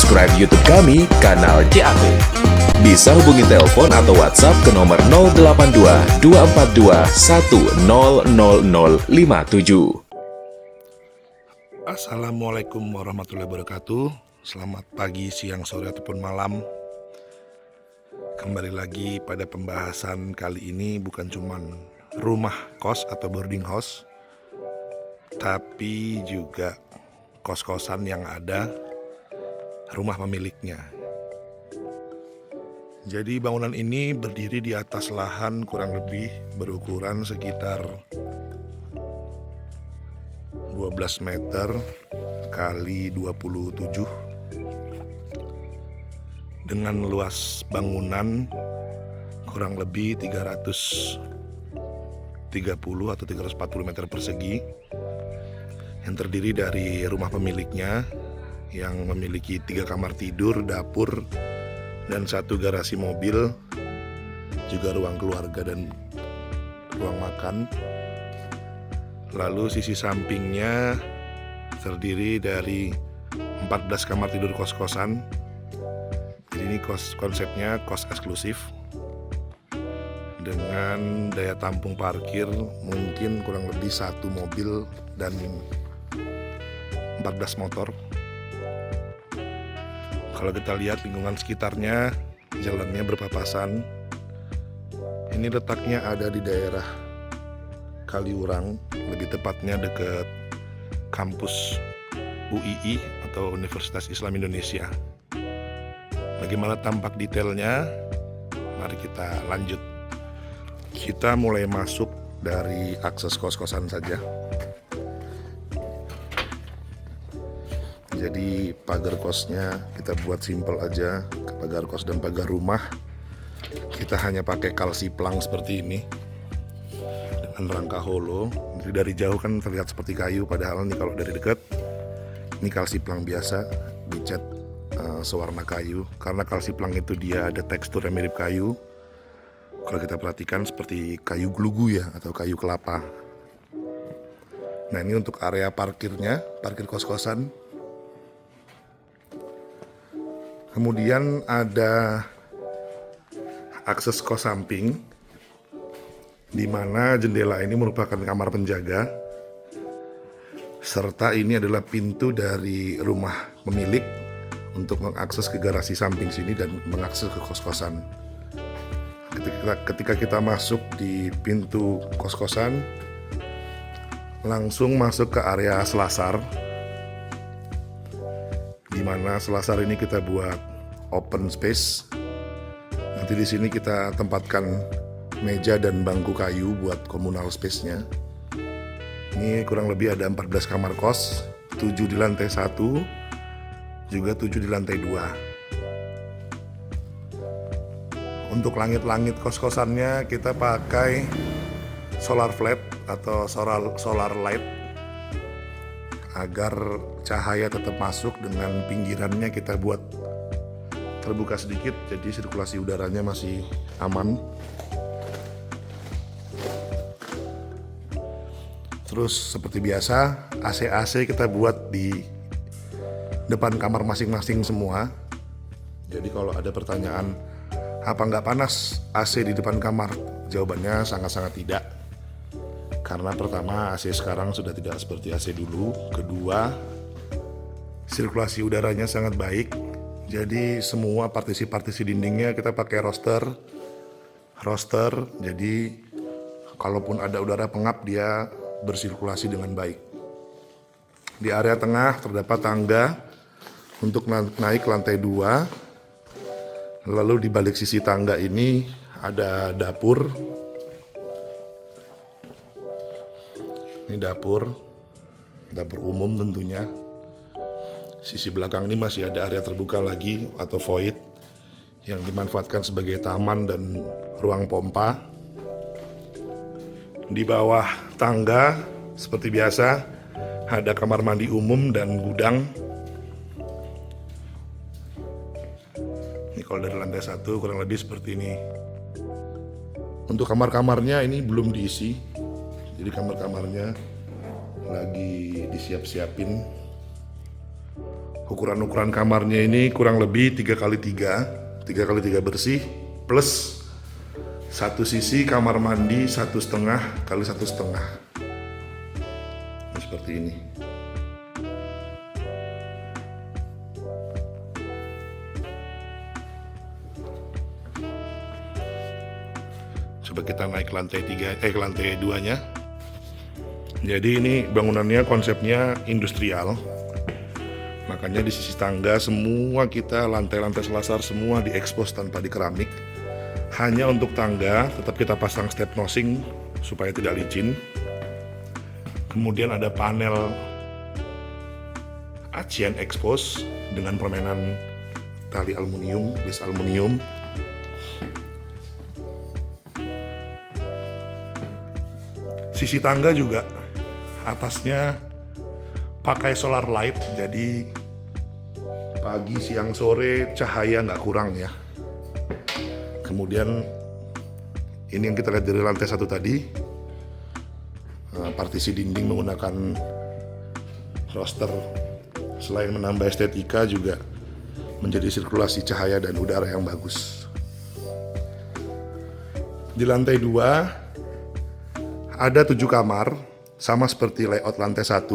subscribe YouTube kami, Kanal CAT. Bisa hubungi telepon atau WhatsApp ke nomor 082 242 1000057. Assalamualaikum warahmatullahi wabarakatuh. Selamat pagi, siang, sore, ataupun malam. Kembali lagi pada pembahasan kali ini, bukan cuman rumah kos atau boarding house, tapi juga kos-kosan yang ada rumah pemiliknya. Jadi bangunan ini berdiri di atas lahan kurang lebih berukuran sekitar 12 meter kali 27 dengan luas bangunan kurang lebih 330 atau 340 meter persegi, yang terdiri dari rumah pemiliknya yang memiliki 3 kamar tidur, dapur, dan 1 garasi mobil, juga ruang keluarga dan ruang makan. Lalu sisi sampingnya terdiri dari 14 kamar tidur kos-kosan. Jadi ini konsepnya kos eksklusif dengan daya tampung parkir mungkin kurang lebih 1 mobil dan 14 motor. Kalau kita lihat lingkungan sekitarnya, jalannya berpapasan. Ini letaknya ada di daerah Kaliurang, lebih tepatnya dekat kampus UII atau Universitas Islam Indonesia. Bagaimana tampak detailnya? Mari kita lanjut. Kita mulai masuk dari akses kos-kosan saja. Jadi pagar kosnya kita buat simpel aja, pagar kos dan pagar rumah kita hanya pakai kalsiplang seperti ini dengan rangka holo. Jadi dari jauh kan terlihat seperti kayu, padahal nih kalau dari dekat ini kalsiplang biasa dicat sewarna kayu, karena kalsiplang itu dia ada tekstur yang mirip kayu. Kalau kita perhatikan seperti kayu glugu ya, atau kayu kelapa. Nah ini untuk area parkirnya, parkir kos-kosan. Kemudian ada akses kos samping, di mana jendela ini merupakan kamar penjaga, serta ini adalah pintu dari rumah pemilik untuk mengakses ke garasi samping sini dan mengakses ke kos-kosan. Ketika kita masuk di pintu kos-kosan, langsung masuk ke area selasar, di mana selasar ini kita buat open space. Nanti di sini kita tempatkan meja dan bangku kayu buat communal space-nya. Ini kurang lebih ada 14 kamar kos, 7 di lantai 1, juga 7 di lantai 2. Untuk langit-langit kos-kosannya kita pakai solar flat atau solar light agar cahaya tetap masuk, dengan pinggirannya kita buat terbuka sedikit, jadi sirkulasi udaranya masih aman. Terus seperti biasa, AC kita buat di depan kamar masing-masing semua. Jadi kalau ada pertanyaan, apa nggak panas AC di depan kamar? Jawabannya sangat-sangat tidak. Karena pertama, AC sekarang sudah tidak seperti AC dulu. Kedua, sirkulasi udaranya sangat baik. Jadi semua partisi-partisi dindingnya kita pakai roster. Jadi kalaupun ada udara pengap, dia bersirkulasi dengan baik. Di area tengah terdapat tangga untuk naik lantai 2. Lalu di balik sisi tangga ini ada dapur. Ini dapur umum tentunya. Sisi belakang ini masih ada area terbuka lagi atau void yang dimanfaatkan sebagai taman dan ruang pompa. Di bawah tangga seperti biasa ada kamar mandi umum dan gudang. Ini kalau dari lantai 1 kurang lebih seperti ini. Untuk kamar-kamarnya ini belum diisi. Jadi kamar-kamarnya lagi disiap-siapin Ukuran-ukuran kamarnya ini kurang lebih 3x3 bersih, plus satu sisi kamar mandi 1,5 x 1,5. Seperti ini. Coba kita naik ke lantai 2-nya. Jadi ini bangunannya konsepnya industrial. Makanya di sisi tangga semua kita lantai-lantai selasar semua diekspos tanpa dikeramik. Hanya untuk tangga tetap kita pasang step nosing supaya tidak licin. Kemudian ada panel acian expose dengan permainan tali aluminium, list aluminium. Sisi tangga juga atasnya pakai solar light, jadi pagi, siang, sore cahaya nggak kurang ya. Kemudian ini yang kita lihat dari lantai 1 tadi, partisi dinding menggunakan roster. Selain menambah estetika juga menjadi sirkulasi cahaya dan udara yang bagus. Di lantai 2 ada 7 kamar, sama seperti layout lantai 1.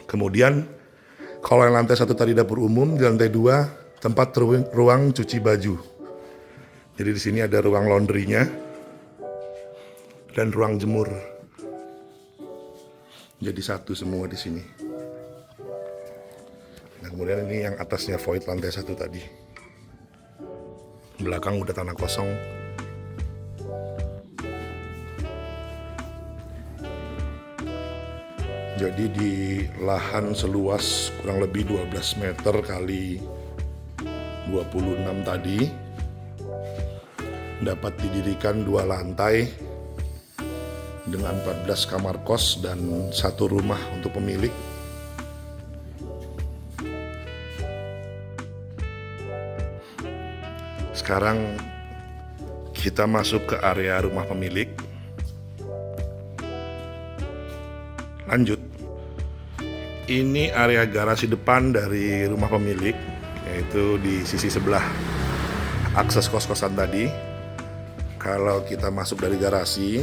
Kemudian kalau yang lantai 1 tadi dapur umum, di lantai 2 tempat ruang cuci baju. Jadi di sini ada ruang laundrynya dan ruang jemur. Jadi satu semua di sini. Nah, kemudian ini yang atasnya void lantai 1 tadi. Belakang udah tanah kosong. Jadi di lahan seluas kurang lebih 12 meter kali 26 tadi dapat didirikan 2 lantai dengan 14 kamar kos dan 1 rumah untuk pemilik. Sekarang kita masuk ke area rumah pemilik. Lanjut. Ini area garasi depan dari rumah pemilik, yaitu di sisi sebelah akses kos-kosan tadi. Kalau kita masuk dari garasi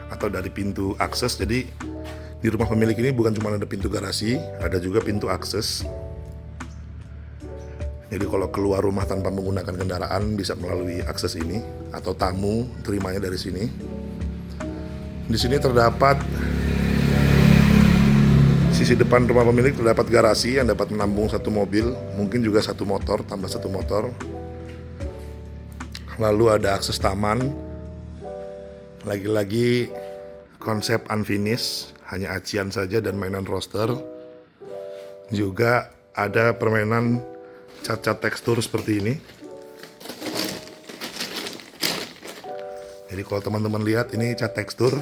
atau dari pintu akses, jadi di rumah pemilik ini bukan cuma ada pintu garasi, ada juga pintu akses. Jadi kalau keluar rumah tanpa menggunakan kendaraan bisa melalui akses ini, atau tamu terimanya dari sini. Di sini terdapat sisi depan rumah pemilik terdapat garasi yang dapat menampung 1 mobil, mungkin juga 1 motor, tambah 1 motor. Lalu ada akses taman. Lagi-lagi konsep unfinished, hanya acian saja dan mainan roster. Juga ada permainan cat-cat tekstur seperti ini. Jadi kalau teman-teman lihat ini cat tekstur,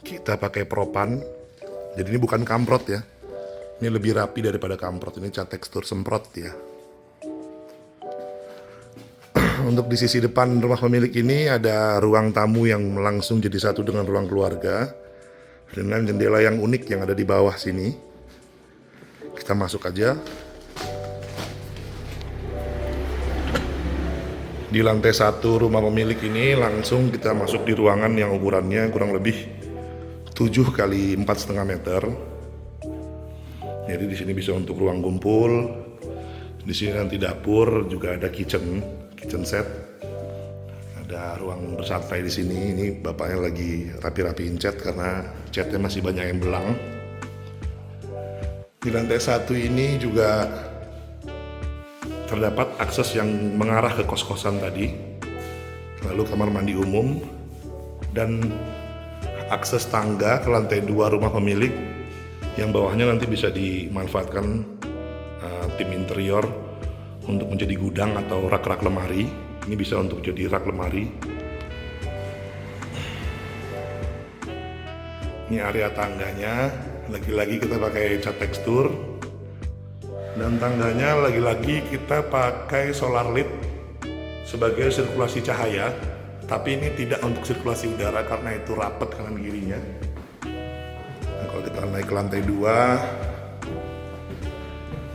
kita pakai propan. Jadi ini bukan kamprot ya. Ini lebih rapi daripada kamprot. Ini cat tekstur semprot ya. Untuk di sisi depan rumah pemilik ini ada ruang tamu yang langsung jadi satu dengan ruang keluarga, dengan jendela yang unik yang ada di bawah sini. Kita masuk aja. Di lantai 1 rumah pemilik ini langsung kita masuk di ruangan yang ukurannya kurang lebih 7 kali 4,5 meter. Jadi di sini bisa untuk ruang kumpul. Di sini nanti dapur, juga ada kitchen set. Ada ruang bersantai di sini. Ini bapaknya lagi rapi-rapiin cat karena catnya masih banyak yang belang. Di lantai 1 ini juga terdapat akses yang mengarah ke kos-kosan tadi. Lalu kamar mandi umum dan akses tangga ke lantai 2 rumah pemilik yang bawahnya nanti bisa dimanfaatkan tim interior untuk menjadi gudang atau rak-rak lemari. Ini bisa untuk jadi rak lemari. Ini area tangganya, lagi-lagi kita pakai cat tekstur. Dan tangganya lagi-lagi kita pakai solar lit sebagai sirkulasi cahaya. Tapi ini tidak untuk sirkulasi udara karena itu rapat kanan kirinya. Nah, kalau kita naik ke lantai 2,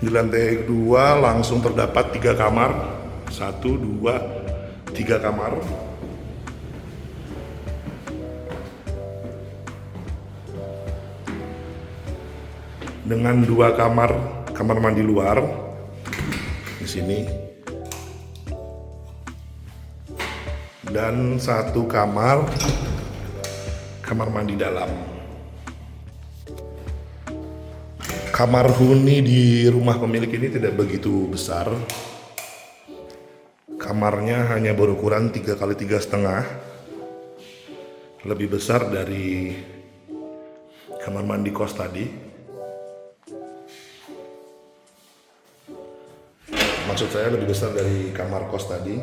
Di lantai 2 langsung terdapat 3 kamar. 1, 2, 3 kamar. Dengan 2 kamar mandi luar di sini. Dan 1 kamar mandi dalam. Kamar huni di rumah pemilik ini tidak begitu besar. Kamarnya hanya berukuran 3 kali 3,5. Lebih besar dari kamar mandi kos tadi. Maksud saya lebih besar dari kamar kos tadi.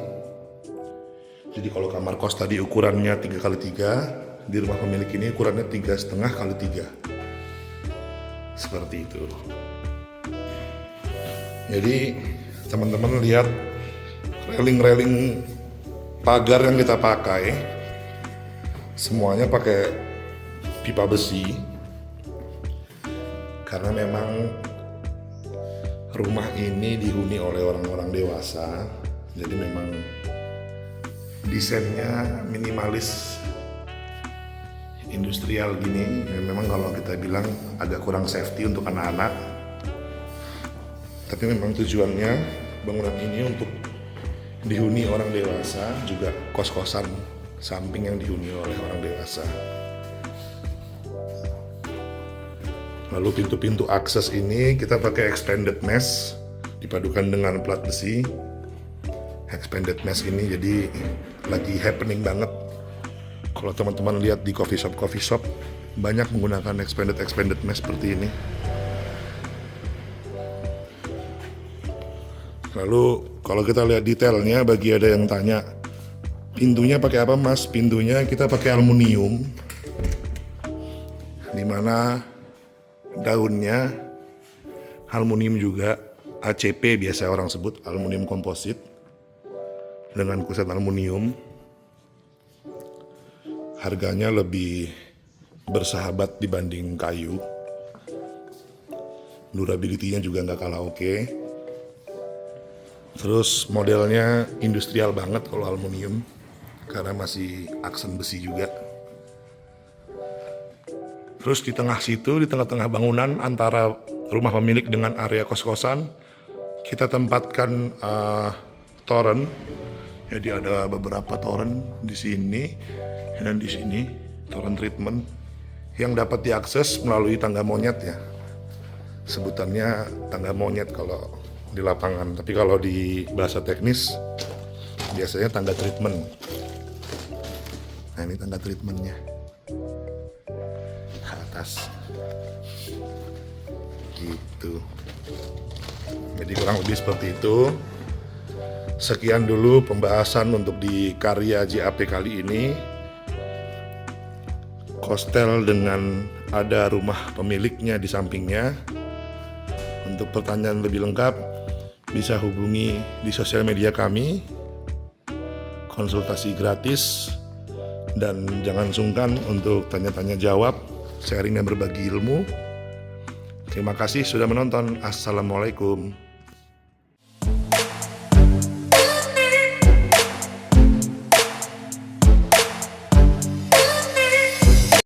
Jadi kalau kamar kos tadi ukurannya 3 kali 3, di rumah pemilik ini ukurannya 3,5 kali 3. Seperti itu. Jadi teman-teman lihat railing-railing pagar yang kita pakai, semuanya pakai pipa besi. Karena memang rumah ini dihuni oleh orang-orang dewasa, jadi memang desainnya minimalis, industrial gini. Memang kalau kita bilang agak kurang safety untuk anak-anak, tapi memang tujuannya bangunan ini untuk dihuni orang dewasa, juga kos-kosan samping yang dihuni oleh orang dewasa. Lalu pintu-pintu akses ini kita pakai expanded mesh dipadukan dengan plat besi. Expanded mesh ini jadi lagi happening banget. Kalau teman-teman lihat di coffee shop banyak menggunakan expanded mesh seperti ini. Lalu kalau kita lihat detailnya, bagi ada yang tanya pintunya pakai apa mas? Pintunya kita pakai aluminium, dimana daunnya aluminium juga, ACP biasa orang sebut, aluminium komposit dengan kuset aluminium. Harganya lebih bersahabat dibanding kayu. Durability-nya juga nggak kalah oke. Terus modelnya industrial banget kalau aluminium, karena masih aksen besi juga. Terus di tengah situ, di tengah-tengah bangunan antara rumah pemilik dengan area kos-kosan, kita tempatkan toren. Jadi ada beberapa toren di sini dan di sini, toren treatment yang dapat diakses melalui tangga monyet ya. Sebutannya tangga monyet kalau di lapangan, tapi kalau di bahasa teknis biasanya tangga treatment. Nah ini tangga treatmentnya atas gitu. Jadi kurang lebih seperti itu. Sekian dulu pembahasan untuk di karya JAP kali ini. Kostel dengan ada rumah pemiliknya di sampingnya. Untuk pertanyaan lebih lengkap bisa hubungi di sosial media kami, konsultasi gratis, dan jangan sungkan untuk tanya-tanya jawab, sharing dan berbagi ilmu. Terima kasih sudah menonton. Assalamualaikum.